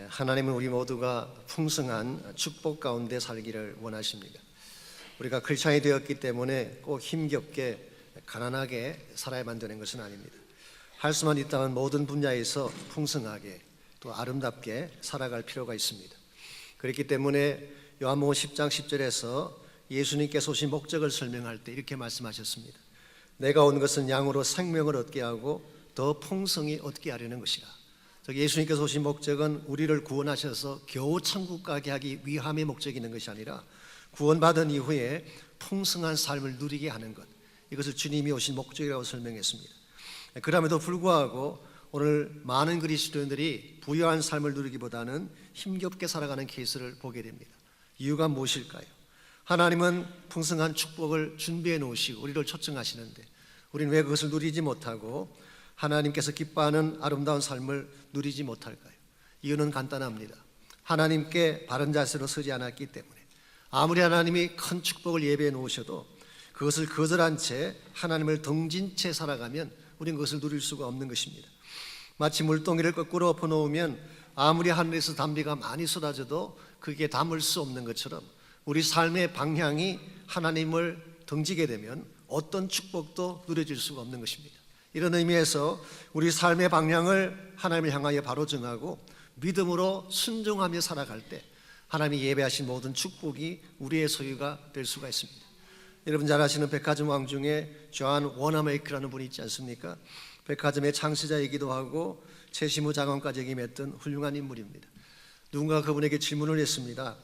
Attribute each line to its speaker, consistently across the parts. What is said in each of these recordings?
Speaker 1: 하나님은 우리 모두가 풍성한 축복 가운데 살기를 원하십니다. 우리가 크리스찬이 되었기 때문에 꼭 힘겹게 가난하게 살아야만 되는 것은 아닙니다. 할 수만 있다면 모든 분야에서 풍성하게 또 아름답게 살아갈 필요가 있습니다. 그렇기 때문에 요한복음 10장 10절에서 예수님께서 오신 목적을 설명할 때 이렇게 말씀하셨습니다. 내가 온 것은 양으로 생명을 얻게 하고 더 풍성히 얻게 하려는 것이라. 예수님께서 오신 목적은 우리를 구원하셔서 겨우 천국 가게 하기 위함의 목적이 있는 것이 아니라 구원받은 이후에 풍성한 삶을 누리게 하는 것, 이것을 주님이 오신 목적이라고 설명했습니다. 그럼에도 불구하고 오늘 많은 그리스도인들이 부유한 삶을 누리기보다는 힘겹게 살아가는 케이스를 보게 됩니다. 이유가 무엇일까요? 하나님은 풍성한 축복을 준비해 놓으시고 우리를 초청하시는데 우리는 왜 그것을 누리지 못하고 하나님께서 기뻐하는 아름다운 삶을 누리지 못할까요? 이유는 간단합니다. 하나님께 바른 자세로 서지 않았기 때문에 아무리 하나님이 큰 축복을 예배해 놓으셔도 그것을 거절한 채 하나님을 등진 채 살아가면 우리는 그것을 누릴 수가 없는 것입니다. 마치 물동이를 거꾸로 엎어놓으면 아무리 하늘에서 담비가 많이 쏟아져도 그게 담을 수 없는 것처럼 우리 삶의 방향이 하나님을 등지게 되면 어떤 축복도 누려질 수가 없는 것입니다. 이런 의미에서 우리 삶의 방향을 하나님을 향하여 바로 정하고 믿음으로 순종하며 살아갈 때 하나님이 예배하신 모든 축복이 우리의 소유가 될 수가 있습니다. 여러분 잘 아시는 백화점 왕 중에 존 워너메이크라는 분이 있지 않습니까? 백화점의 창시자이기도 하고 최시무 장관까지 역임했던 훌륭한 인물입니다. 누군가 그분에게 질문을 했습니다.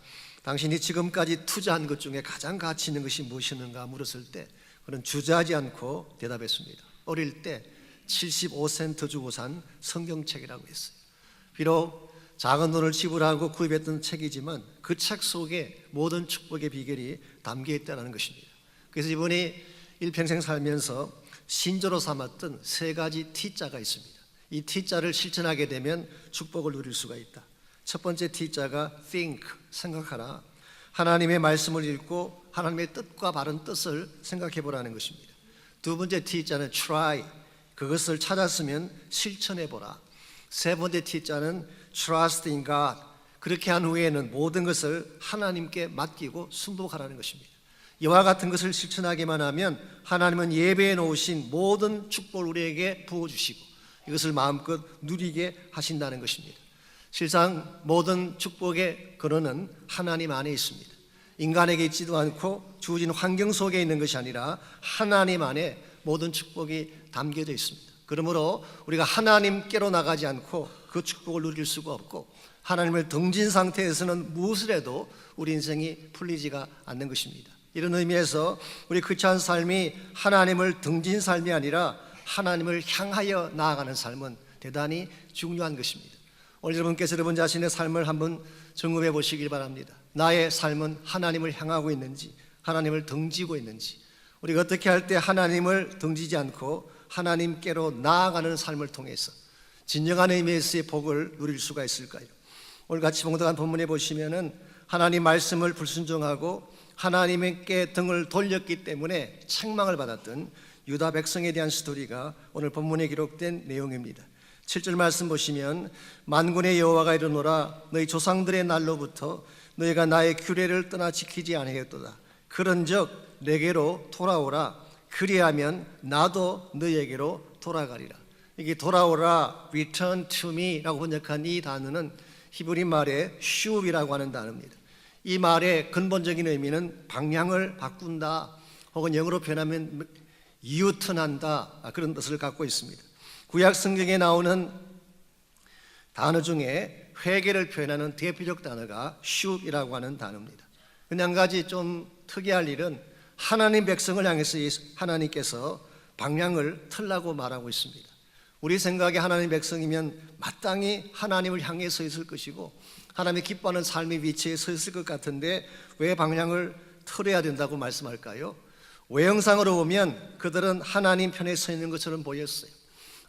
Speaker 1: 당신이 지금까지 투자한 것 중에 가장 가치 있는 것이 무엇이었는가 물었을 때 그는 주저하지 않고 대답했습니다. 어릴 때 75센트 주고 산 성경책이라고 했어요. 비록 작은 돈을 지불하고 구입했던 책이지만 그 책 속에 모든 축복의 비결이 담겨 있다는 것입니다. 그래서 이분이 일평생 살면서 신조로 삼았던 세 가지 T자가 있습니다. 이 T자를 실천하게 되면 축복을 누릴 수가 있다. 첫 번째 T자가 think, 생각하라. 하나님의 말씀을 읽고 하나님의 뜻과 바른 뜻을 생각해 보라는 것입니다. 두 번째 T자는 try, 그것을 찾았으면 실천해 보라. 세 번째 T자는 trust in God, 그렇게 한 후에는 모든 것을 하나님께 맡기고 순복하라는 것입니다. 이와 같은 것을 실천하기만 하면 하나님은 예배해 놓으신 모든 축복을 우리에게 부어주시고 이것을 마음껏 누리게 하신다는 것입니다. 실상 모든 축복의 근원은 하나님 안에 있습니다. 인간에게 있지도 않고 주어진 환경 속에 있는 것이 아니라 하나님 안에 모든 축복이 담겨져 있습니다. 그러므로 우리가 하나님께로 나가지 않고 그 축복을 누릴 수가 없고 하나님을 등진 상태에서는 무엇을 해도 우리 인생이 풀리지가 않는 것입니다. 이런 의미에서 우리 크리스찬 삶이 하나님을 등진 삶이 아니라 하나님을 향하여 나아가는 삶은 대단히 중요한 것입니다. 오늘 여러분께서 여러분 자신의 삶을 한번 점검해 보시길 바랍니다. 나의 삶은 하나님을 향하고 있는지, 하나님을 등지고 있는지, 우리가 어떻게 할 때 하나님을 등지지 않고 하나님께로 나아가는 삶을 통해서 진정한 의미에서의 복을 누릴 수가 있을까요? 오늘 같이 봉독한 본문에 보시면은 하나님 말씀을 불순종하고 하나님께 등을 돌렸기 때문에 책망을 받았던 유다 백성에 대한 스토리가 오늘 본문에 기록된 내용입니다. 7절 말씀 보시면 만군의 여호와가 이르노라 너희 조상들의 날로부터 너희가 나의 규례를 떠나 지키지 아니하였도다. 그런즉 내게로 돌아오라. 그리하면 나도 너희에게로 돌아가리라. 이게 돌아오라, return to me라고 번역한 이 단어는 히브리 말의 슈브이라고 하는 단어입니다. 이 말의 근본적인 의미는 방향을 바꾼다 혹은 영어로 표현하면 유턴한다, 그런 뜻을 갖고 있습니다. 구약 성경에 나오는 단어 중에 회개를 표현하는 대표적 단어가 슈브이라고 하는 단어입니다. 근데 한 가지 좀 특이할 일은 하나님 백성을 향해서 하나님께서 방향을 틀라고 말하고 있습니다. 우리 생각에 하나님 백성이면 마땅히 하나님을 향해 서 있을 것이고 하나님이 기뻐하는 삶의 위치에 서 있을 것 같은데 왜 방향을 틀어야 된다고 말씀할까요? 외형상으로 보면 그들은 하나님 편에 서 있는 것처럼 보였어요.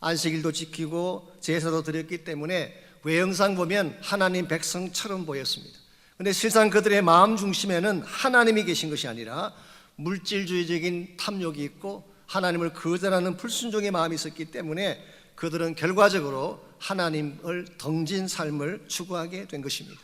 Speaker 1: 안식일도 지키고 제사도 드렸기 때문에 외형상 보면 하나님 백성처럼 보였습니다. 그런데 실상 그들의 마음 중심에는 하나님이 계신 것이 아니라 물질주의적인 탐욕이 있고 하나님을 거절하는 불순종의 마음이 있었기 때문에 그들은 결과적으로 하나님을 덩진 삶을 추구하게 된 것입니다.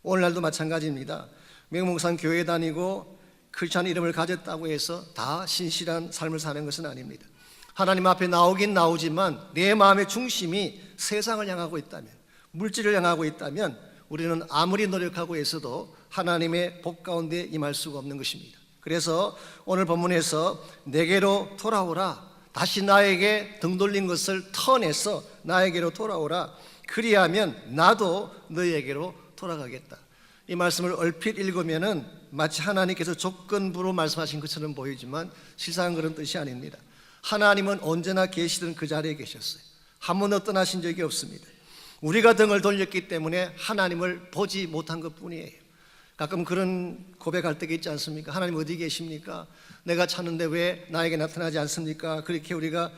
Speaker 1: 오늘날도 마찬가지입니다. 명목상 교회 다니고 크리스찬 이름을 가졌다고 해서 다 신실한 삶을 사는 것은 아닙니다. 하나님 앞에 나오긴 나오지만 내 마음의 중심이 세상을 향하고 있다면, 물질을 향하고 있다면 우리는 아무리 노력하고 있어도 하나님의 복 가운데 임할 수가 없는 것입니다. 그래서 오늘 본문에서 내게로 돌아오라, 다시 나에게 등 돌린 것을 터내서 나에게로 돌아오라, 그리하면 나도 너희에게로 돌아가겠다. 이 말씀을 얼핏 읽으면은 마치 하나님께서 조건부로 말씀하신 것처럼 보이지만 실상은 그런 뜻이 아닙니다. 하나님은 언제나 계시던 그 자리에 계셨어요. 한 번도 떠나신 적이 없습니다. 우리가 등을 돌렸기 때문에 하나님을 보지 못한 것뿐이에요. 가끔 그런 고백할 때가 있지 않습니까? 하나님 어디 계십니까? 내가 찾는데 왜 나에게 나타나지 않습니까? 그렇게 우리가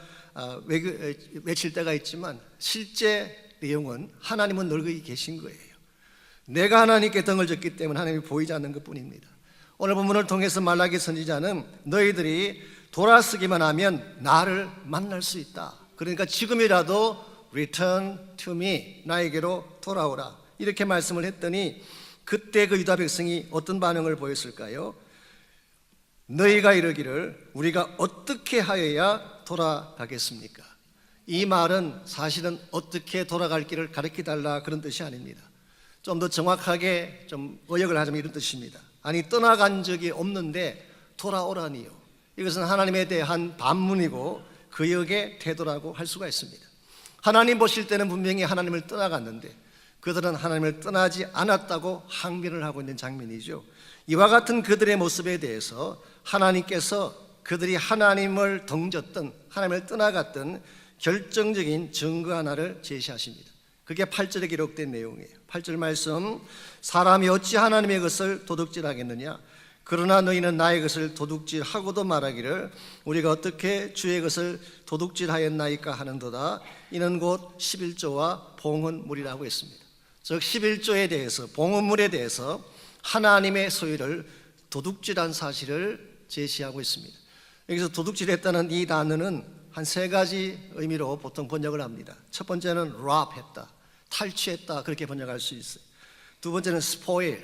Speaker 1: 외칠 때가 있지만 실제 내용은 하나님은 늘 거기 계신 거예요. 내가 하나님께 등을 졌기 때문에 하나님이 보이지 않는 것뿐입니다. 오늘 본문을 통해서 말라기 선지자는 너희들이 돌아서기만 하면 나를 만날 수 있다. 그러니까 지금이라도 return to me, 나에게로 돌아오라, 이렇게 말씀을 했더니 그때 그 유다 백성이 어떤 반응을 보였을까요? 너희가 이르기를 우리가 어떻게 하여야 돌아가겠습니까? 이 말은 사실은 어떻게 돌아갈 길을 가르쳐달라 그런 뜻이 아닙니다. 좀 더 정확하게 좀 의역을 하자면 이런 뜻입니다. 아니, 떠나간 적이 없는데 돌아오라니요. 이것은 하나님에 대한 반문이고 그역의 태도라고 할 수가 있습니다. 하나님 보실 때는 분명히 하나님을 떠나갔는데 그들은 하나님을 떠나지 않았다고 항변을 하고 있는 장면이죠. 이와 같은 그들의 모습에 대해서 하나님께서 그들이 하나님을 덩졌던, 하나님을 떠나갔던 결정적인 증거 하나를 제시하십니다. 그게 8절에 기록된 내용이에요. 8절 말씀, 사람이 어찌 하나님의 것을 도둑질하겠느냐? 그러나 너희는 나의 것을 도둑질하고도 말하기를 우리가 어떻게 주의 것을 도둑질하였나이까 하는도다. 이는 곧 11조와 봉헌물이라고 했습니다. 즉 11조에 대해서, 봉헌물에 대해서 하나님의 소유를 도둑질한 사실을 제시하고 있습니다. 여기서 도둑질했다는 이 단어는 한 세 가지 의미로 보통 번역을 합니다. 첫 번째는 rob했다, 탈취했다, 그렇게 번역할 수 있어요. 두 번째는 spoil,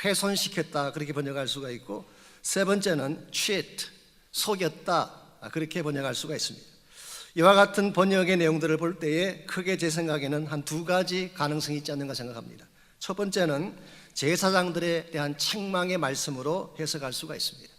Speaker 1: 훼손시켰다, 그렇게 번역할 수가 있고, 세 번째는 cheat, 속였다, 그렇게 번역할 수가 있습니다. 이와 같은 번역의 내용들을 볼 때에 크게 제 생각에는 한 두 가지 가능성이 있지 않는가 생각합니다. 첫 번째는 제사장들에 대한 책망의 말씀으로 해석할 수가 있습니다.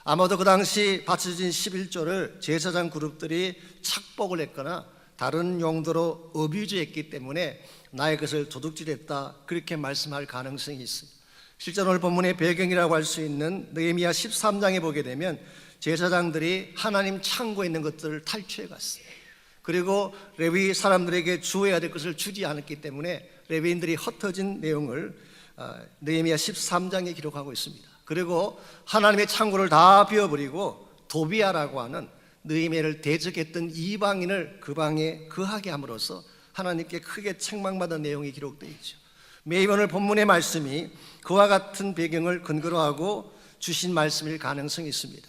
Speaker 1: 아마도 그 당시 바쳐진 11조를 제사장 그룹들이 착복을 했거나 다른 용도로 어뷰즈했기 때문에 나의 것을 도둑질했다, 그렇게 말씀할 가능성이 있습니다. 실제로 오늘 본문의 배경이라고 할 수 있는 느헤미야 13장에 보게 되면 제사장들이 하나님 창고에 있는 것들을 탈취해 갔어요. 그리고 레위 사람들에게 주어야 될 것을 주지 않았기 때문에 레위인들이 흩어진 내용을 느헤미야 13장에 기록하고 있습니다. 그리고 하나님의 창고를 다 비워버리고 도비아라고 하는 느헤미야를 대적했던 이방인을 그 방에 거하게 함으로써 하나님께 크게 책망받은 내용이 기록되어 있죠. 매일 오늘 본문의 말씀이 그와 같은 배경을 근거로 하고 주신 말씀일 가능성이 있습니다.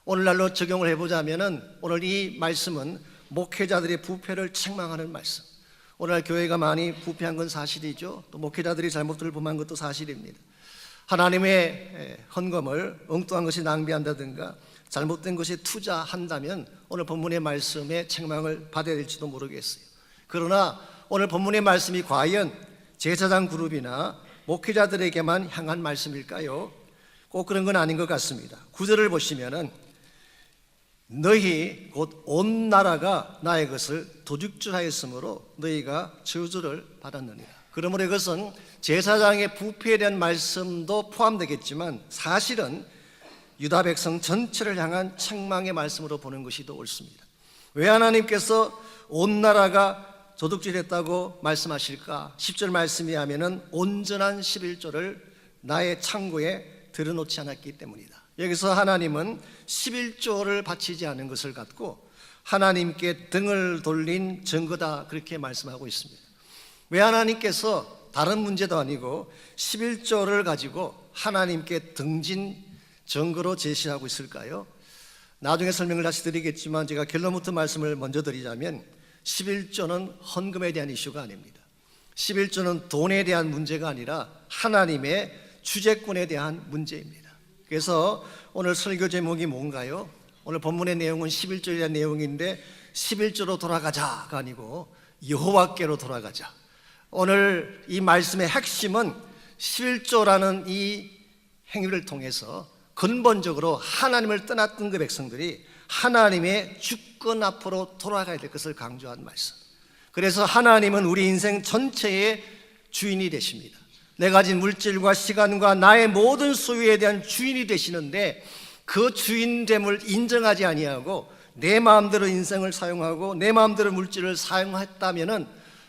Speaker 1: 오늘날로 적용을 해보자면은 오늘 이 말씀은 목회자들의 부패를 책망하는 말씀. 오늘날 교회가 많이 부패한 건 사실이죠. 또 목회자들이 잘못들을 범한 것도 사실입니다. 하나님의 헌금을 엉뚱한 것이 낭비한다든가 잘못된 것에 투자한다면 오늘 본문의 말씀에 책망을 받아야 될지도 모르겠어요. 그러나 오늘 본문의 말씀이 과연 제사장 그룹이나 목회자들에게만 향한 말씀일까요? 꼭 그런 건 아닌 것 같습니다. 9절을 보시면은 너희 곧 온 나라가 나의 것을 도둑질하였으므로 너희가 저주를 받았느니라. 그러므로 이것은 제사장의 부패에 대한 말씀도 포함되겠지만 사실은 유다 백성 전체를 향한 책망의 말씀으로 보는 것이 더 옳습니다. 왜 하나님께서 온 나라가 도둑질했다고 말씀하실까? 10절 말씀에 하면은 온전한 11조를 나의 창고에 들여놓지 않았기 때문이다. 여기서 하나님은 11조를 바치지 않은 것을 갖고 하나님께 등을 돌린 증거다, 그렇게 말씀하고 있습니다. 왜 하나님께서 다른 문제도 아니고 11조를 가지고 하나님께 등진 증거로 제시하고 있을까요? 나중에 설명을 다시 드리겠지만 제가 결론부터 말씀을 먼저 드리자면 11조는 헌금에 대한 이슈가 아닙니다. 11조는 돈에 대한 문제가 아니라 하나님의 주재권에 대한 문제입니다. 그래서 오늘 설교 제목이 뭔가요? 오늘 본문의 내용은 11조에 대한 내용인데 11조로 돌아가자가 아니고 여호와께로 돌아가자. 오늘 이 말씀의 핵심은 11조라는 이 행위를 통해서 근본적으로 하나님을 떠났던 그 백성들이 하나님의 주권 앞으로 돌아가야 될 것을 강조한 말씀. 그래서 하나님은 우리 인생 전체의 주인이 되십니다. 내가 가진 물질과 시간과 나의 모든 소유에 대한 주인이 되시는데 그 주인됨을 인정하지 아니하고 내 마음대로 인생을 사용하고 내 마음대로 물질을 사용했다면은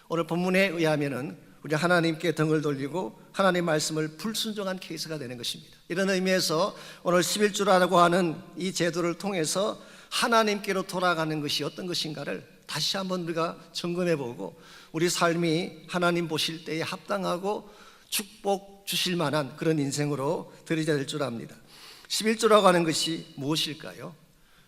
Speaker 1: 오늘 본문에 의하면은 우리 하나님께 등을 돌리고 하나님의 말씀을 불순종한 케이스가 되는 것입니다. 이런 의미에서 오늘 11조라고 하는 이 제도를 통해서 하나님께로 돌아가는 것이 어떤 것인가를 다시 한번 우리가 점검해보고 우리 삶이 하나님 보실 때에 합당하고 축복 주실 만한 그런 인생으로 드려야 될 줄 압니다. 11조라고 하는 것이 무엇일까요?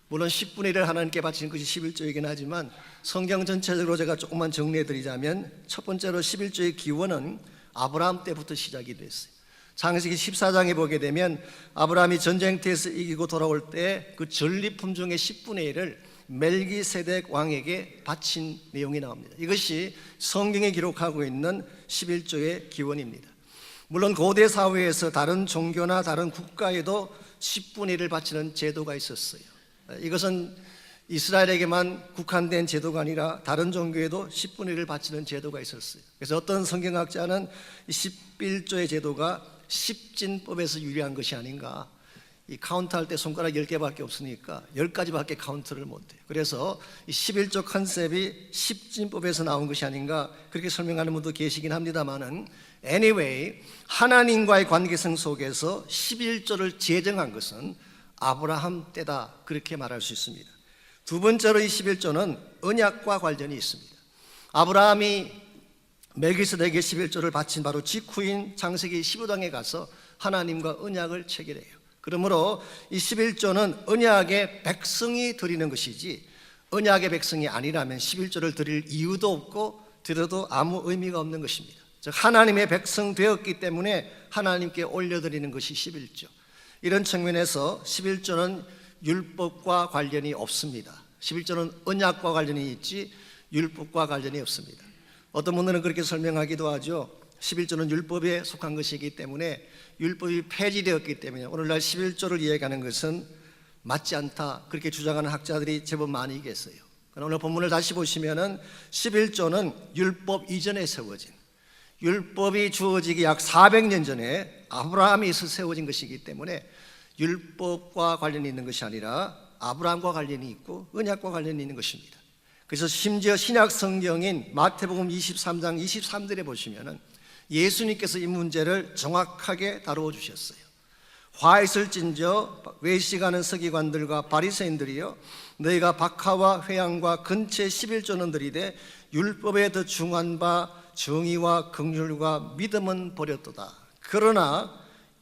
Speaker 1: 물론 10분의 1을 하나님께 바치는 것이 11조이긴 하지만 성경 전체적으로 제가 조금만 정리해드리자면 첫 번째로 11조의 기원은 아브라함 때부터 시작이 됐어요. 창세기 14장에 보게 되면 아브라함이 전쟁터에서 이기고 돌아올 때 그 전리품 중에 10분의 1을 멜기세덱 왕에게 바친 내용이 나옵니다. 이것이 성경에 기록하고 있는 11조의 기원입니다. 물론 고대 사회에서 다른 종교나 다른 국가에도 10분의 1을 바치는 제도가 있었어요. 이것은 이스라엘에게만 국한된 제도가 아니라 다른 종교에도 10분의 1을 바치는 제도가 있었어요. 그래서 어떤 성경학자는 이 11조의 제도가 십진법에서 유래한 것이 아닌가. 이 카운트할 때 손가락 10개밖에 없으니까 10가지밖에 카운트를 못해요. 그래서 이 11조 컨셉이 십진법에서 나온 것이 아닌가 그렇게 설명하는 분도 계시긴 합니다만은 anyway 하나님과의 관계성 속에서 11조를 제정한 것은 아브라함 때다 그렇게 말할 수 있습니다. 두 번째로 이 11조는 언약과 관련이 있습니다. 아브라함이 멜기세덱에게 11조를 바친 바로 직후인 창세기 15장에 가서 하나님과 언약을 체결해요. 그러므로 이 11조는 언약의 백성이 드리는 것이지 언약의 백성이 아니라면 11조를 드릴 이유도 없고 드려도 아무 의미가 없는 것입니다. 즉 하나님의 백성 되었기 때문에 하나님께 올려드리는 것이 11조. 이런 측면에서 11조는 율법과 관련이 없습니다. 11조는 언약과 관련이 있지 율법과 관련이 없습니다. 어떤 분들은 그렇게 설명하기도 하죠. 11조는 율법에 속한 것이기 때문에 율법이 폐지되었기 때문에 오늘날 11조를 이야기하는 것은 맞지 않다 그렇게 주장하는 학자들이 제법 많이 계세요. 오늘 본문을 다시 보시면은 11조는 율법 이전에 세워진 율법이 주어지기 약 400년 전에 아브라함에서 세워진 것이기 때문에 율법과 관련이 있는 것이 아니라 아브라함과 관련이 있고 언약과 관련이 있는 것입니다. 그래서 심지어 신약 성경인 마태복음 23장 23절에 보시면은 예수님께서 이 문제를 정확하게 다루어 주셨어요. 화 있을진저 외식하는 서기관들과 바리새인들이여 너희가 박하와 회양과 근체 11조는 들이되 율법에 더 중한 바 정의와 긍휼과 믿음은 버렸도다. 그러나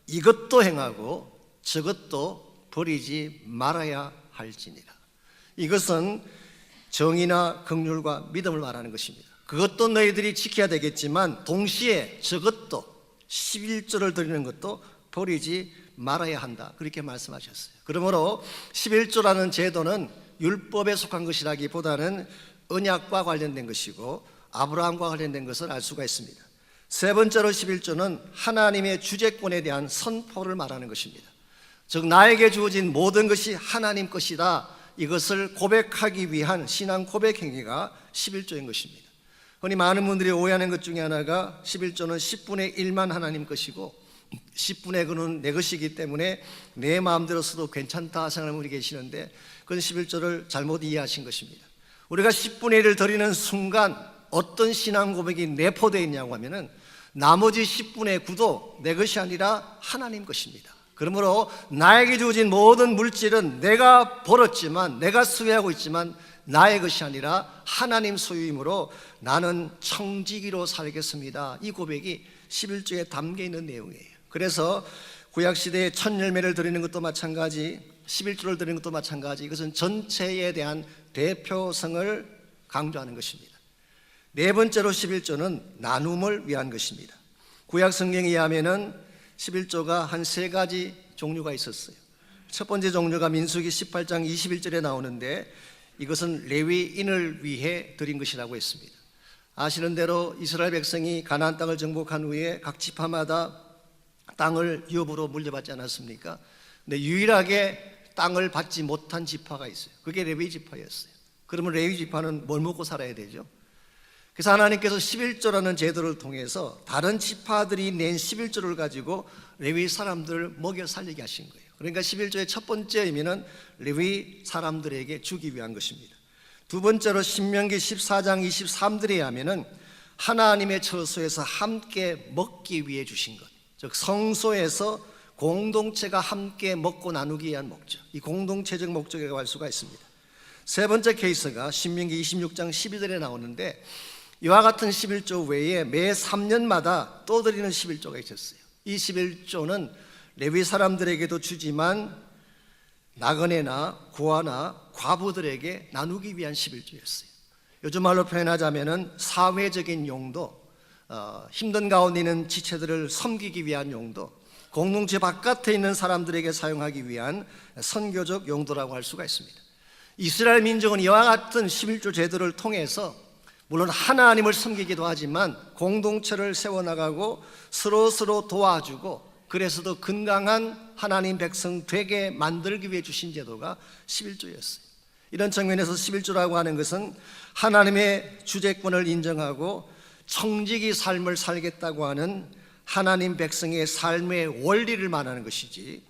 Speaker 1: 이것도 행하고 저것도 버리지 말아야 할지니라. 이것은 정의나 긍휼과 믿음을 말하는 것입니다. 그것도 너희들이 지켜야 되겠지만 동시에 저것도 11조를 드리는 것도 버리지 말아야 한다 그렇게 말씀하셨어요. 그러므로 11조라는 제도는 율법에 속한 것이라기보다는 언약과 관련된 것이고 아브라함과 관련된 것을 알 수가 있습니다. 세 번째로 11조는 하나님의 주재권에 대한 선포를 말하는 것입니다. 즉 나에게 주어진 모든 것이 하나님 것이다 이것을 고백하기 위한 신앙 고백 행위가 11조인 것입니다. 흔히 많은 분들이 오해하는 것 중에 하나가 11조는 10분의 1만 하나님 것이고 10분의 9는 내 것이기 때문에 내 마음대로 써도 괜찮다 생각하는 분이 계시는데 그건 11조를 잘못 이해하신 것입니다. 우리가 10분의 1을 드리는 순간 어떤 신앙 고백이 내포되어 있냐고 하면은 나머지 10분의 9도 내 것이 아니라 하나님 것입니다. 그러므로 나에게 주어진 모든 물질은 내가 벌었지만 내가 수혜하고 있지만 나의 것이 아니라 하나님 소유이므로 나는 청지기로 살겠습니다. 이 고백이 11조에 담겨 있는 내용이에요. 그래서 구약시대에 첫 열매를 드리는 것도 마찬가지 11조를 드리는 것도 마찬가지 이것은 전체에 대한 대표성을 강조하는 것입니다. 네 번째로 11조는 나눔을 위한 것입니다. 구약 성경에 의하면은 11조가 한 세 가지 종류가 있었어요. 첫 번째 종류가 민수기 18장 21절에 나오는데 이것은 레위인을 위해 드린 것이라고 했습니다. 아시는 대로 이스라엘 백성이 가나안 땅을 정복한 후에 각 지파마다 땅을 유업으로 물려받지 않았습니까? 근데 유일하게 땅을 받지 못한 지파가 있어요. 그게 레위 지파였어요. 그러면 레위 지파는 뭘 먹고 살아야 되죠? 그래서 하나님께서 11조라는 제도를 통해서 다른 지파들이 낸 11조를 가지고 레위 사람들을 먹여 살리게 하신 거예요. 그러니까 11조의 첫 번째 의미는 레위 사람들에게 주기 위한 것입니다. 두 번째로 신명기 14장 23절에 하면은 하나님의 처소에서 함께 먹기 위해 주신 것, 즉 성소에서 공동체가 함께 먹고 나누기 위한 목적, 이 공동체적 목적이라고 할 수가 있습니다. 세 번째 케이스가 신명기 26장 12절에 나오는데 이와 같은 11조 외에 매 3년마다 또 드리는 11조가 있었어요. 이 11조는 레위 사람들에게도 주지만 나그네나 고아나 과부들에게 나누기 위한 11조였어요. 요즘 말로 표현하자면은 사회적인 용도, 힘든 가운데 있는 지체들을 섬기기 위한 용도, 공동체 바깥에 있는 사람들에게 사용하기 위한 선교적 용도라고 할 수가 있습니다. 이스라엘 민족은 이와 같은 11조 제도를 통해서 물론 하나님을 섬기기도 하지만 공동체를 세워나가고 서로 도와주고 그래서 더 건강한 하나님 백성 되게 만들기 위해 주신 제도가 11조였어요. 이런 측면에서 11조라고 하는 것은 하나님의 주재권을 인정하고 청지기 삶을 살겠다고 하는 하나님 백성의 삶의 원리를 말하는 것이지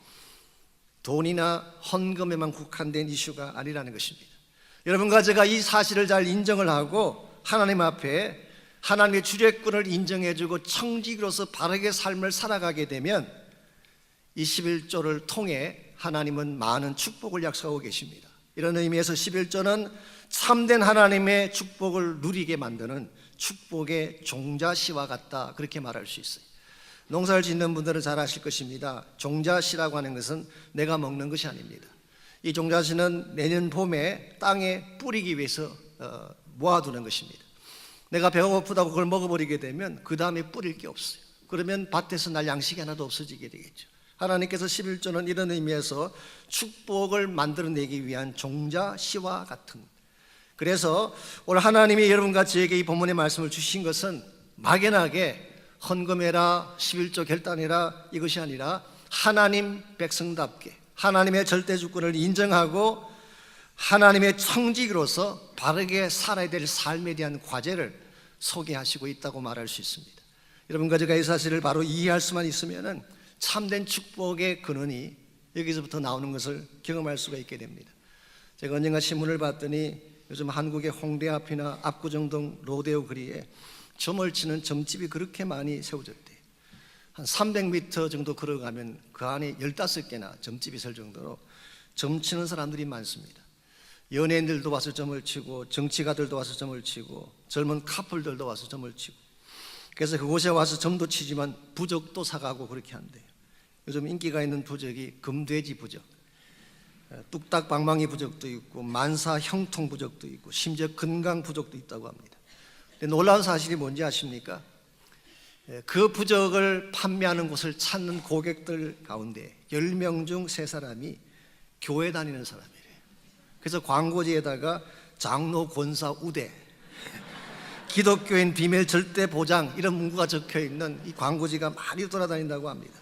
Speaker 1: 돈이나 헌금에만 국한된 이슈가 아니라는 것입니다. 여러분과 제가 이 사실을 잘 인정을 하고 하나님 앞에 하나님의 주재권을 인정해주고 청지기로서 바르게 삶을 살아가게 되면 이 11조를 통해 하나님은 많은 축복을 약속하고 계십니다. 이런 의미에서 11조는 참된 하나님의 축복을 누리게 만드는 축복의 종자씨와 같다, 그렇게 말할 수 있어요. 농사를 짓는 분들은 잘 아실 것입니다. 종자씨라고 하는 것은 내가 먹는 것이 아닙니다. 이 종자씨는 내년 봄에 땅에 뿌리기 위해서 모아두는 것입니다. 내가 배가 고프다고 그걸 먹어버리게 되면 그 다음에 뿌릴 게 없어요. 그러면 밭에서 날 양식이 하나도 없어지게 되겠죠. 하나님께서 11조는 이런 의미에서 축복을 만들어내기 위한 종자씨와 같은, 그래서 오늘 하나님이 여러분과 저에게 이 본문의 말씀을 주신 것은 막연하게 헌금해라, 11조 결단해라 이것이 아니라 하나님 백성답게 하나님의 절대주권을 인정하고 하나님의 청지기로서 바르게 살아야 될 삶에 대한 과제를 소개하시고 있다고 말할 수 있습니다. 여러분과 제가 이 사실을 바로 이해할 수만 있으면 참된 축복의 근원이 여기서부터 나오는 것을 경험할 수가 있게 됩니다. 제가 언젠가 신문을 봤더니 요즘 한국의 홍대 앞이나 압구정 등 로데오 거리에 점을 치는 점집이 그렇게 많이 세워졌대요. 한 300m 정도 걸어가면 그 안에 15개나 점집이 있을 정도로 점 치는 사람들이 많습니다. 연예인들도 와서 점을 치고 정치가들도 와서 점을 치고 젊은 커플들도 와서 점을 치고, 그래서 그곳에 와서 점도 치지만 부적도 사가고 그렇게 한대요. 요즘 인기가 있는 부적이 금돼지 부적, 뚝딱 방망이 부적도 있고 만사 형통 부적도 있고 심지어 건강 부적도 있다고 합니다. 근데 놀라운 사실이 뭔지 아십니까? 그 부적을 판매하는 곳을 찾는 고객들 가운데 10명 중 3사람이 교회 다니는 사람이래요. 그래서 광고지에다가 장로 권사 우대, 기독교인 비밀 절대 보장 이런 문구가 적혀있는 이 광고지가 많이 돌아다닌다고 합니다.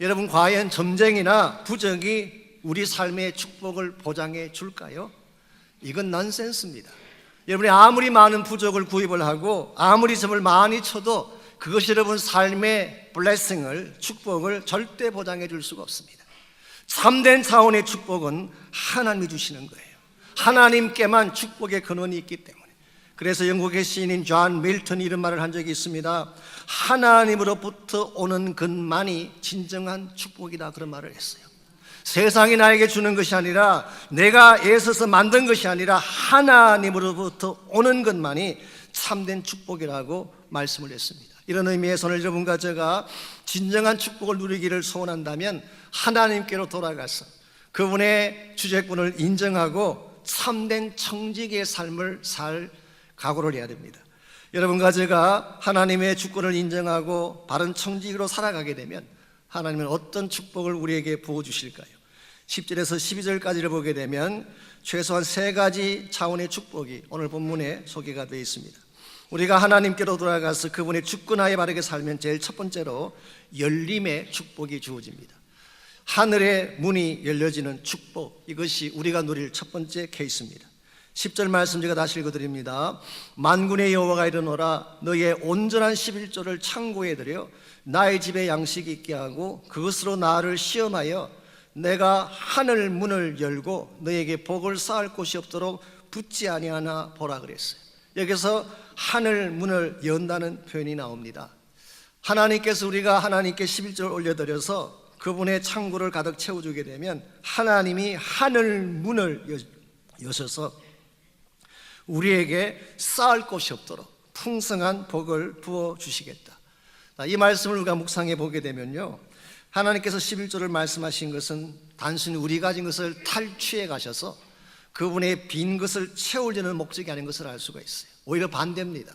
Speaker 1: 여러분, 과연 점쟁이나 부적이 우리 삶의 축복을 보장해 줄까요? 이건 넌센스입니다. 여러분이 아무리 많은 부적을 구입을 하고 아무리 점을 많이 쳐도 그것이 여러분 삶의 블레싱을, 축복을 절대 보장해 줄 수가 없습니다. 참된 차원의 축복은 하나님이 주시는 거예요. 하나님께만 축복의 근원이 있기 때문에. 그래서 영국의 시인인 존 밀턴이 이런 말을 한 적이 있습니다. 하나님으로부터 오는 것만이 진정한 축복이다, 그런 말을 했어요. 세상이 나에게 주는 것이 아니라, 내가 애써서 만든 것이 아니라 하나님으로부터 오는 것만이 참된 축복이라고 말씀을 했습니다. 이런 의미에서 오늘 여러분과 제가 진정한 축복을 누리기를 소원한다면 하나님께로 돌아가서 그분의 주재권을 인정하고 참된 청지기의 삶을 살 각오를 해야 됩니다. 여러분과 제가 하나님의 주권을 인정하고 바른 청지기로 살아가게 되면 하나님은 어떤 축복을 우리에게 부어주실까요? 10절에서 12절까지를 보게 되면 최소한 3가지 차원의 축복이 오늘 본문에 소개가 되어 있습니다. 우리가 하나님께로 돌아가서 그분의 주권하에 바르게 살면 제일 첫 번째로 열림의 축복이 주어집니다. 하늘의 문이 열려지는 축복, 이것이 우리가 누릴 첫 번째 케이스입니다. 10절 말씀 제가 다시 읽어드립니다. 만군의 여호와가 이르노라 너의 온전한 11조를 창고에 들여 나의 집에 양식이 있게 하고 그것으로 나를 시험하여 내가 하늘 문을 열고 너에게 복을 쌓을 곳이 없도록 붙지 아니하나 보라 그랬어요. 여기서 하늘 문을 연다는 표현이 나옵니다. 하나님께서 우리가 하나님께 11조를 올려드려서 그분의 창고를 가득 채워주게 되면 하나님이 하늘 문을 여셔서 우리에게 쌓을 곳이 없도록 풍성한 복을 부어주시겠다. 이 말씀을 우리가 묵상해 보게 되면요, 하나님께서 11조를 말씀하신 것은 단순히 우리 가진 것을 탈취해 가셔서 그분의 빈 것을 채우려는 목적이 아닌 것을 알 수가 있어요. 오히려 반대입니다.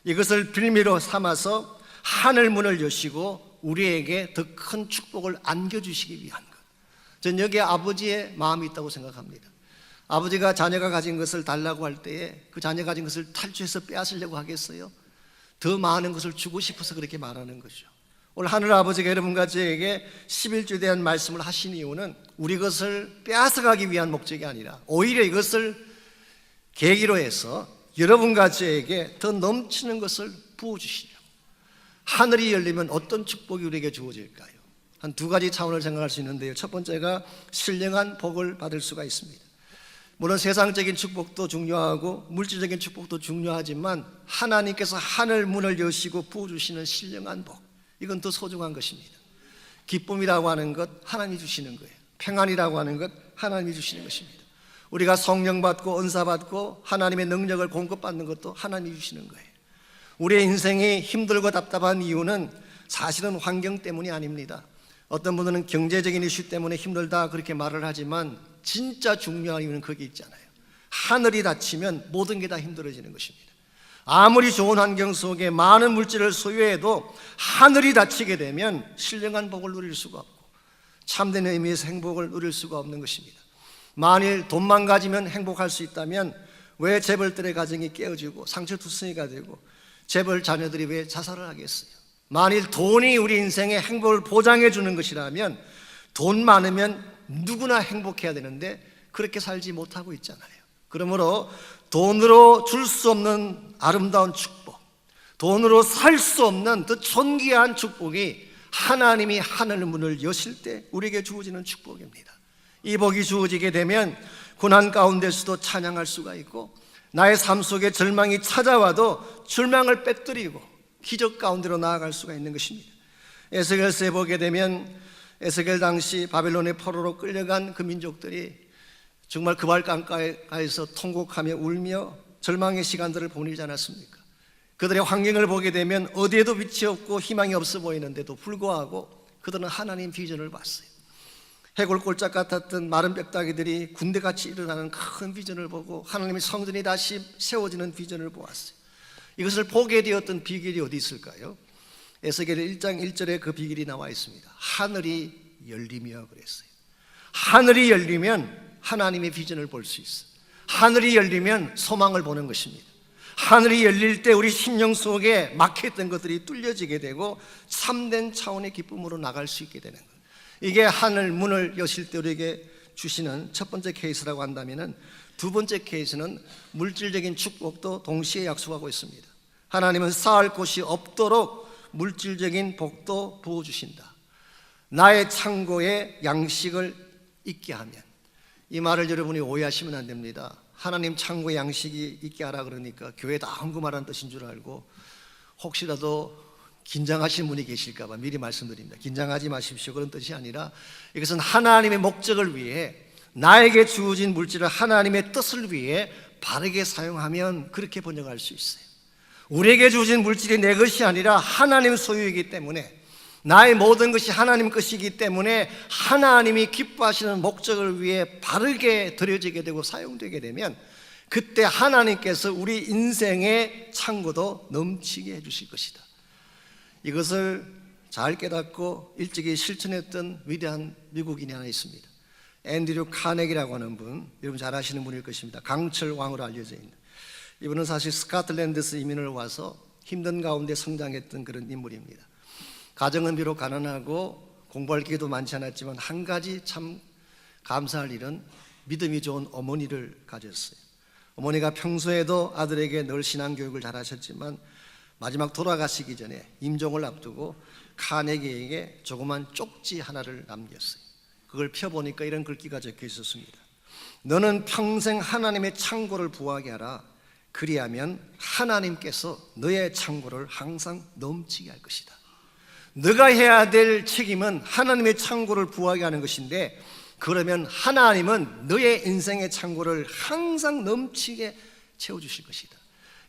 Speaker 1: 이것을 빌미로 삼아서 하늘 문을 여시고 우리에게 더 큰 축복을 안겨주시기 위한 것. 전 여기에 아버지의 마음이 있다고 생각합니다. 아버지가 자녀가 가진 것을 달라고 할 때에 그 자녀가 가진 것을 탈취해서 빼앗으려고 하겠어요? 더 많은 것을 주고 싶어서 그렇게 말하는 거죠. 오늘 하늘 아버지가 여러분과 저에게 11조에 대한 말씀을 하신 이유는 우리 것을 빼앗아가기 위한 목적이 아니라 오히려 이것을 계기로 해서 여러분과 저에게 더 넘치는 것을 부어주시려고. 하늘이 열리면 어떤 축복이 우리에게 주어질까요? 한 2가지 차원을 생각할 수 있는데요, 첫 번째가 신령한 복을 받을 수가 있습니다. 물론 세상적인 축복도 중요하고 물질적인 축복도 중요하지만 하나님께서 하늘 문을 여시고 부어주시는 신령한 복, 이건 더 소중한 것입니다. 기쁨이라고 하는 것 하나님이 주시는 거예요. 평안이라고 하는 것 하나님이 주시는 것입니다. 우리가 성령 받고 은사 받고 하나님의 능력을 공급받는 것도 하나님이 주시는 거예요. 우리의 인생이 힘들고 답답한 이유는 사실은 환경 때문이 아닙니다. 어떤 분들은 경제적인 이슈 때문에 힘들다 그렇게 말을 하지만 진짜 중요한 이유는 거기 있잖아요. 하늘이 닫히면 모든 게 다 힘들어지는 것입니다. 아무리 좋은 환경 속에 많은 물질을 소유해도 하늘이 닫히게 되면 신령한 복을 누릴 수가 없고 참된 의미에서 행복을 누릴 수가 없는 것입니다. 만일 돈만 가지면 행복할 수 있다면 왜 재벌들의 가정이 깨어지고 상처투성이가 되고 재벌 자녀들이 왜 자살을 하겠어요? 만일 돈이 우리 인생의 행복을 보장해 주는 것이라면 돈 많으면 누구나 행복해야 되는데 그렇게 살지 못하고 있잖아요. 그러므로 돈으로 줄 수 없는 아름다운 축복, 돈으로 살 수 없는 더 존귀한 축복이 하나님이 하늘 문을 여실 때 우리에게 주어지는 축복입니다. 이 복이 주어지게 되면 고난 가운데서도 찬양할 수가 있고 나의 삶 속에 절망이 찾아와도 절망을 빼뜨리고 기적 가운데로 나아갈 수가 있는 것입니다. 에스겔서에 보게 되면 에스겔 당시 바벨론의 포로로 끌려간 그 민족들이 정말 그발강가에서 통곡하며 울며 절망의 시간들을 보내지 않았습니까? 그들의 환경을 보게 되면 어디에도 빛이 없고 희망이 없어 보이는데도 불구하고 그들은 하나님 비전을 봤어요. 해골골짝 같았던 마른 뼈다귀들이 군대같이 일어나는 큰 비전을 보고 하나님의 성전이 다시 세워지는 비전을 보았어요. 이것을 보게 되었던 비결이 어디 있을까요? 에스겔 1장 1절에 그 비결이 나와 있습니다. 하늘이 열리며 그랬어요. 하늘이 열리면 하나님의 비전을 볼 수 있어요. 하늘이 열리면 소망을 보는 것입니다. 하늘이 열릴 때 우리 심령 속에 막혔던 것들이 뚫려지게 되고 참된 차원의 기쁨으로 나갈 수 있게 되는 거예요. 이게 하늘 문을 여실 때 우리에게 주시는 첫 번째 케이스라고 한다면, 두 번째 케이스는 물질적인 축복도 동시에 약속하고 있습니다. 하나님은 쌓을 곳이 없도록 물질적인 복도 부어주신다. 나의 창고에 양식을 있게 하면, 이 말을 여러분이 오해하시면 안 됩니다. 하나님 창고에 양식이 있게 하라 그러니까 교회 다 헌금하라는 뜻인 줄 알고 혹시라도 긴장하시는 분이 계실까 봐 미리 말씀드립니다. 긴장하지 마십시오, 그런 뜻이 아니라 이것은 하나님의 목적을 위해 나에게 주어진 물질을 하나님의 뜻을 위해 바르게 사용하면 그렇게 번역할 수 있어요. 우리에게 주어진 물질이 내 것이 아니라 하나님 소유이기 때문에 나의 모든 것이 하나님 것이기 때문에 하나님이 기뻐하시는 목적을 위해 바르게 드려지게 되고 사용되게 되면 그때 하나님께서 우리 인생의 창고도 넘치게 해주실 것이다. 이것을 잘 깨닫고 일찍이 실천했던 위대한 미국인이 하나 있습니다. 앤드류 카네기라고 하는 분, 여러분 잘 아시는 분일 것입니다. 강철 왕으로 알려져 있는. 이분은 사실 스코틀랜드에서 이민을 와서 힘든 가운데 성장했던 그런 인물입니다. 가정은 비록 가난하고 공부할 기회도 많지 않았지만 한 가지 참 감사할 일은 믿음이 좋은 어머니를 가졌어요. 어머니가 평소에도 아들에게 늘 신앙교육을 잘 하셨지만 마지막 돌아가시기 전에 임종을 앞두고 카네기에게 조그만 쪽지 하나를 남겼어요. 그걸 펴보니까 이런 글귀가 적혀 있었습니다. 너는 평생 하나님의 창고를 부하게 하라. 그리하면 하나님께서 너의 창고를 항상 넘치게 할 것이다. 너가 해야 될 책임은 하나님의 창고를 부하게 하는 것인데, 그러면 하나님은 너의 인생의 창고를 항상 넘치게 채워주실 것이다.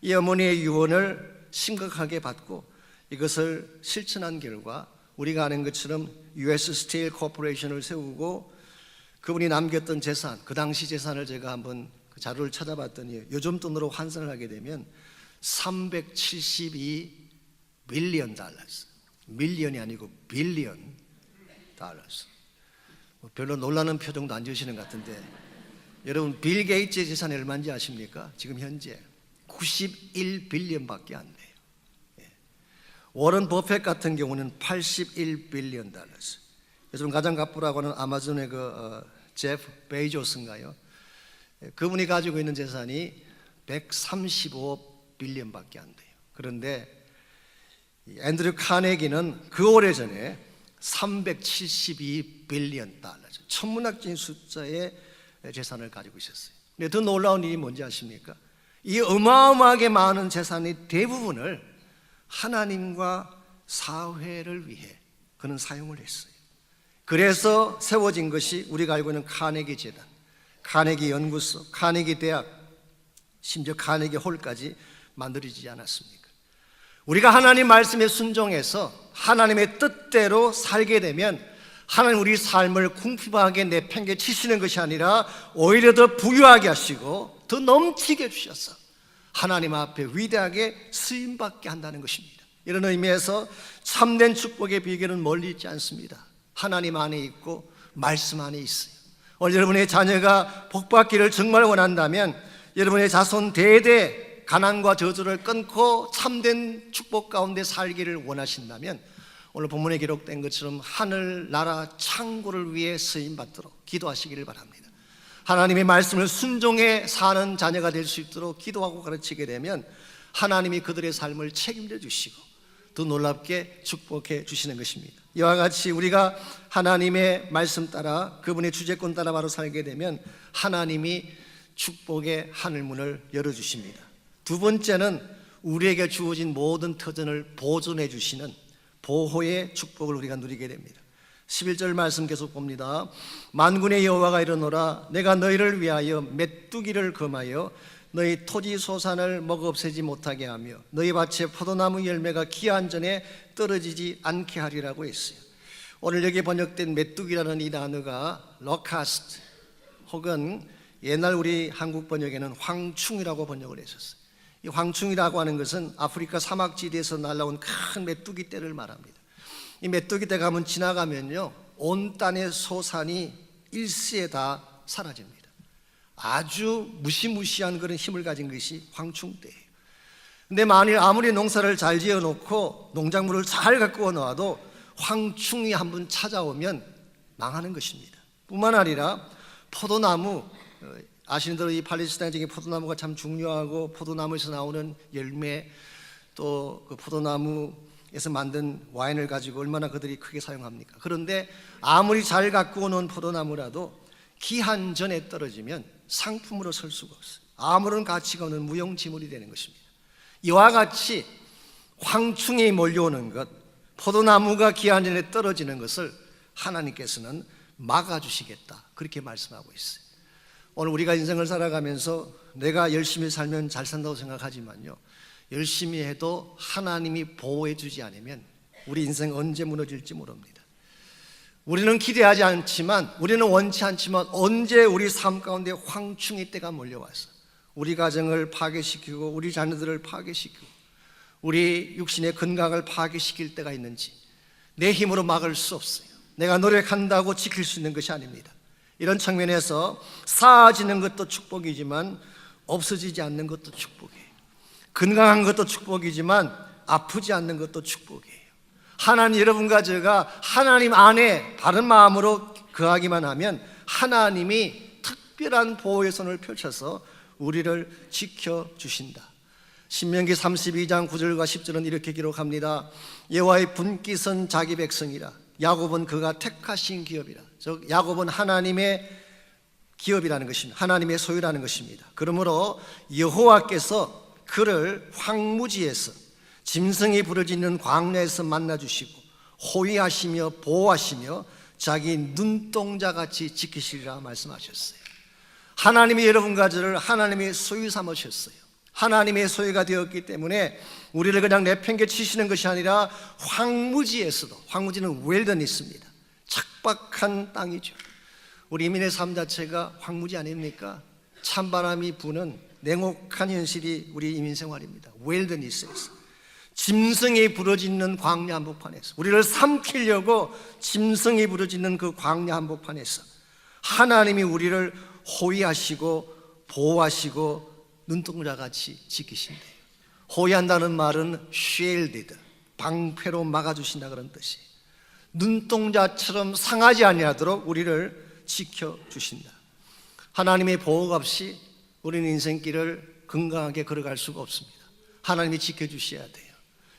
Speaker 1: 이 어머니의 유언을 심각하게 받고 이것을 실천한 결과 우리가 아는 것처럼 US 스틸 코퍼레이션을 세우고 그분이 남겼던 재산, 그 당시 재산을 제가 한번 그 자료를 찾아봤더니 요즘 돈으로 환산을 하게 되면 372 밀리언 달러스, 밀리언이 아니고 빌리언 달러스. 별로 놀라는 표정도 안 지으시는 것 같은데, 여러분 빌 게이츠의 재산이 얼마인지 아십니까? 지금 현재 91 빌리언밖에 안 돼요. 워런 버핏 같은 경우는 81 빌리언 달러스. 요즘 가장 갑부라고 하는 아마존의 제프 베이조스인가요? 그분이 가지고 있는 재산이 135 빌리언밖에 안 돼요. 그런데 앤드류 카네기는 그 오래전에 372 빌리언 달러죠. 천문학적인 숫자의 재산을 가지고 있었어요. 근데 더 놀라운 일이 뭔지 아십니까? 이 어마어마하게 많은 재산의 대부분을 하나님과 사회를 위해 그는 사용을 했어요. 그래서 세워진 것이 우리가 알고 있는 카네기 재단, 카네기 연구소, 카네기 대학, 심지어 카네기 홀까지 만들어지지 않았습니까? 우리가 하나님 말씀에 순종해서 하나님의 뜻대로 살게 되면 하나님 우리 삶을 궁핍하게 내팽개치시는 것이 아니라 오히려 더 부유하게 하시고 더 넘치게 해주셔서 하나님 앞에 위대하게 쓰임받게 한다는 것입니다. 이런 의미에서 참된 축복의 비결은 멀리 있지 않습니다. 하나님 안에 있고 말씀 안에 있어요. 오늘 여러분의 자녀가 복받기를 정말 원한다면, 여러분의 자손 대대 가난과 저주를 끊고 참된 축복 가운데 살기를 원하신다면 오늘 본문에 기록된 것처럼 하늘나라 창고를 위해 쓰임받도록 기도하시기를 바랍니다. 하나님의 말씀을 순종해 사는 자녀가 될 수 있도록 기도하고 가르치게 되면 하나님이 그들의 삶을 책임져 주시고 더 놀랍게 축복해 주시는 것입니다. 이와 같이 우리가 하나님의 말씀 따라 그분의 주제권 따라 바로 살게 되면 하나님이 축복의 하늘문을 열어주십니다. 두 번째는 우리에게 주어진 모든 터전을 보존해 주시는 보호의 축복을 우리가 누리게 됩니다. 11절 말씀 계속 봅니다. 만군의 여호와가 이르노라. 내가 너희를 위하여 메뚜기를 금하여 너희 토지 소산을 먹어 없애지 못하게 하며 너희 밭에 포도나무 열매가 기한 전에 떨어지지 않게 하리라고 했어요. 오늘 여기 번역된 메뚜기라는 이 단어가 로카스트 혹은 옛날 우리 한국 번역에는 황충이라고 번역을 했었어요. 이 황충이라고 하는 것은 아프리카 사막지대에서 날아온 큰 메뚜기 떼를 말합니다. 이 메뚜기 떼가 한번 지나가면요 온 땅의 소산이 일시에 다 사라집니다. 아주 무시무시한 그런 힘을 가진 것이 황충떼예요. 근데 만일 아무리 농사를 잘 지어놓고 농작물을 잘 가꾸어 놓아도 황충이 한번 찾아오면 망하는 것입니다. 뿐만 아니라 포도나무, 아시는 대로 이 팔레스타인 지역의 포도나무가 참 중요하고 포도나무에서 나오는 열매, 또 그 포도나무에서 만든 와인을 가지고 얼마나 그들이 크게 사용합니까? 그런데 아무리 잘 가꾸어 놓은 포도나무라도 기한 전에 떨어지면 상품으로 설 수가 없어요. 아무런 가치가 없는 무용지물이 되는 것입니다. 이와 같이 황충이 몰려오는 것, 포도나무가 기한 전에 떨어지는 것을 하나님께서는 막아주시겠다, 그렇게 말씀하고 있어요. 오늘 우리가 인생을 살아가면서 내가 열심히 살면 잘 산다고 생각하지만요, 열심히 해도 하나님이 보호해 주지 않으면 우리 인생 언제 무너질지 모릅니다. 우리는 기대하지 않지만, 우리는 원치 않지만 언제 우리 삶 가운데 황충의 때가 몰려와서 우리 가정을 파괴시키고 우리 자녀들을 파괴시키고 우리 육신의 건강을 파괴시킬 때가 있는지 내 힘으로 막을 수 없어요. 내가 노력한다고 지킬 수 있는 것이 아닙니다. 이런 측면에서 사라지는 것도 축복이지만 없어지지 않는 것도 축복이에요. 건강한 것도 축복이지만 아프지 않는 것도 축복이에요. 하나님, 여러분과 제가 하나님 안에 바른 마음으로 거하기만 하면 하나님이 특별한 보호의 손을 펼쳐서 우리를 지켜주신다. 신명기 32장 9절과 10절은 이렇게 기록합니다. 여호와의 분깃은 자기 백성이라, 야곱은 그가 택하신 기업이라. 즉 야곱은 하나님의 기업이라는 것입니다. 하나님의 소유라는 것입니다. 그러므로 여호와께서 그를 황무지에서 짐승이 부르짖는 광야에서 만나주시고 호위하시며 보호하시며 자기 눈동자같이 지키시리라 말씀하셨어요. 하나님이 여러분과 저를 하나님의 소유 삼으셨어요. 하나님의 소유가 되었기 때문에 우리를 그냥 내팽개치시는 것이 아니라 황무지에서도, 황무지는 웰더니스입니다. 척박한 땅이죠. 우리 이민의 삶 자체가 황무지 아닙니까? 찬바람이 부는 냉혹한 현실이 우리 이민 생활입니다. 웰더니스에서, 짐승이 부르짖는 광야 한복판에서, 우리를 삼키려고 짐승이 부르짖는 그 광야 한복판에서 하나님이 우리를 호위하시고 보호하시고 눈동자같이 지키신대요. 호위한다는 말은 shielded, 방패로 막아주신다 그런 뜻이에요. 눈동자처럼 상하지 아니하도록 우리를 지켜주신다. 하나님의 보호가 없이 우리는 인생길을 건강하게 걸어갈 수가 없습니다. 하나님이 지켜주셔야 돼요.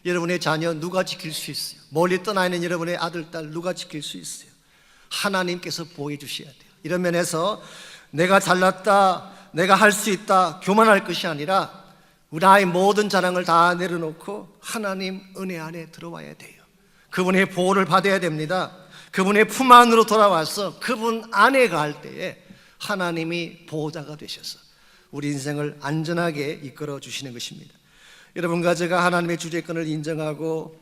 Speaker 1: 여러분의 자녀 누가 지킬 수 있어요? 멀리 떠나 있는 여러분의 아들, 딸 누가 지킬 수 있어요? 하나님께서 보호해 주셔야 돼요. 이런 면에서 내가 잘났다, 내가 할 수 있다 교만할 것이 아니라 나의 모든 자랑을 다 내려놓고 하나님 은혜 안에 들어와야 돼요. 그분의 보호를 받아야 됩니다. 그분의 품 안으로 돌아와서 그분 안에 갈 때에 하나님이 보호자가 되셔서 우리 인생을 안전하게 이끌어 주시는 것입니다. 여러분과 제가 하나님의 주재권을 인정하고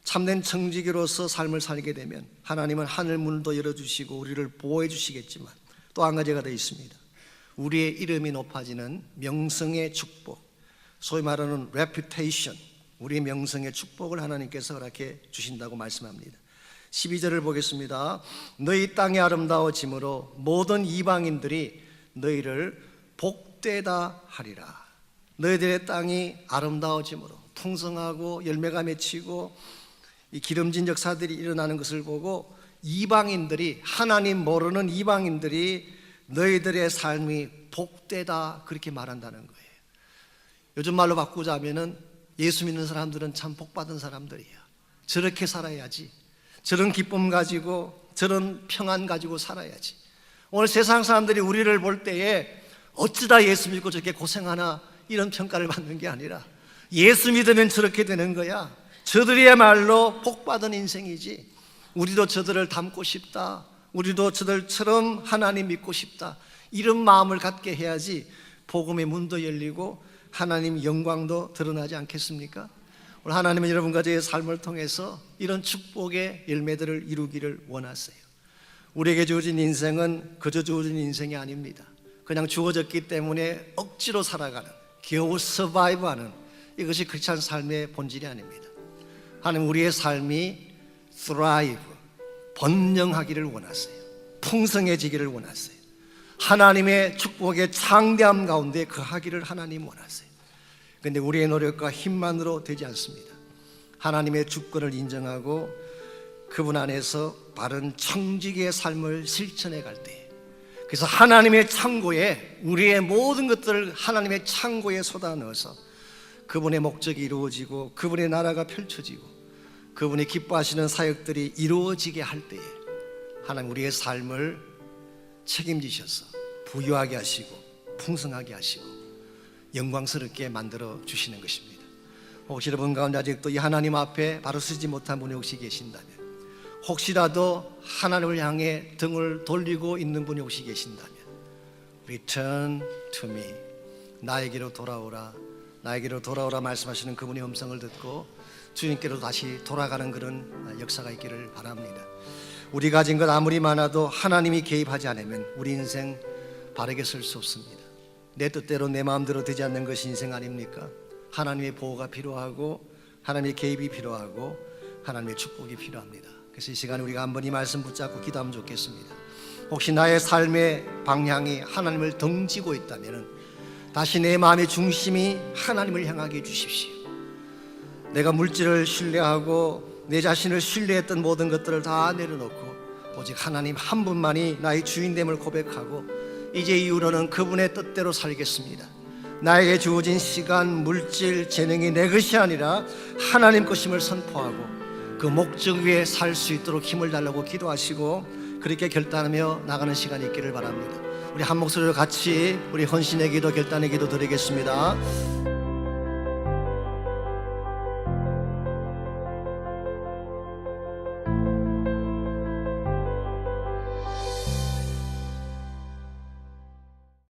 Speaker 1: 참된 청지기로서 삶을 살게 되면 하나님은 하늘 문도 열어주시고 우리를 보호해 주시겠지만 또 한 가지가 더 있습니다. 우리의 이름이 높아지는 명성의 축복, 소위 말하는 reputation, 우리의 명성의 축복을 하나님께서 허락해 주신다고 말씀합니다. 12절을 보겠습니다. 너희 땅이 아름다워짐으로 모든 이방인들이 너희를 복되다 하리라. 너희들의 땅이 아름다워짐으로 풍성하고 열매가 맺히고 이 기름진 역사들이 일어나는 것을 보고 이방인들이, 하나님 모르는 이방인들이 너희들의 삶이 복되다 그렇게 말한다는 거예요. 요즘 말로 바꾸자면은 예수 믿는 사람들은 참 복받은 사람들이야. 저렇게 살아야지, 저런 기쁨 가지고 저런 평안 가지고 살아야지. 오늘 세상 사람들이 우리를 볼 때에 어찌다 예수 믿고 저렇게 고생하나 이런 평가를 받는 게 아니라 예수 믿으면 저렇게 되는 거야. 저들이야말로 복받은 인생이지. 우리도 저들을 닮고 싶다, 우리도 저들처럼 하나님 믿고 싶다, 이런 마음을 갖게 해야지 복음의 문도 열리고 하나님 영광도 드러나지 않겠습니까? 오늘 하나님은 여러분과 저의 삶을 통해서 이런 축복의 열매들을 이루기를 원하세요. 우리에게 주어진 인생은 그저 주어진 인생이 아닙니다. 그냥 주어졌기 때문에 억지로 살아가는, 겨우 서바이브하는, 이것이 크리스찬 삶의 본질이 아닙니다. 하나님 우리의 삶이 thrive, 번영하기를 원하세요. 풍성해지기를 원하세요. 하나님의 축복의 창대함 가운데 거하기를 하나님 원하세요. 그런데 우리의 노력과 힘만으로 되지 않습니다. 하나님의 주권을 인정하고 그분 안에서 바른 청지기의 삶을 실천해 갈 때, 그래서 하나님의 창고에 우리의 모든 것들을 하나님의 창고에 쏟아 넣어서 그분의 목적이 이루어지고 그분의 나라가 펼쳐지고 그분이 기뻐하시는 사역들이 이루어지게 할 때에 하나님 우리의 삶을 책임지셔서 부유하게 하시고 풍성하게 하시고 영광스럽게 만들어 주시는 것입니다. 혹시 여러분 가운데 아직도 이 하나님 앞에 바로 서지 못한 분이 혹시 계신다면, 혹시라도 하나님을 향해 등을 돌리고 있는 분이 혹시 계신다면, Return to me, 나에게로 돌아오라, 나에게로 돌아오라 말씀하시는 그분의 음성을 듣고 주님께로 다시 돌아가는 그런 역사가 있기를 바랍니다. 우리 가진 것 아무리 많아도 하나님이 개입하지 않으면 우리 인생 바르게 설 수 없습니다. 내 뜻대로 내 마음대로 되지 않는 것이 인생 아닙니까? 하나님의 보호가 필요하고 하나님의 개입이 필요하고 하나님의 축복이 필요합니다. 그래서 이 시간에 우리가 한번 이 말씀 붙잡고 기도하면 좋겠습니다. 혹시 나의 삶의 방향이 하나님을 등지고 있다면 다시 내 마음의 중심이 하나님을 향하게 해주십시오. 내가 물질을 신뢰하고 내 자신을 신뢰했던 모든 것들을 다 내려놓고 오직 하나님 한 분만이 나의 주인됨을 고백하고 이제 이후로는 그분의 뜻대로 살겠습니다. 나에게 주어진 시간, 물질, 재능이 내 것이 아니라 하나님 것임을 선포하고 그 목적 위에 살 수 있도록 힘을 달라고 기도하시고 그렇게 결단하며 나가는 시간이 있기를 바랍니다. 우리 한 목소리로 같이 우리 헌신의 기도, 결단의 기도 드리겠습니다.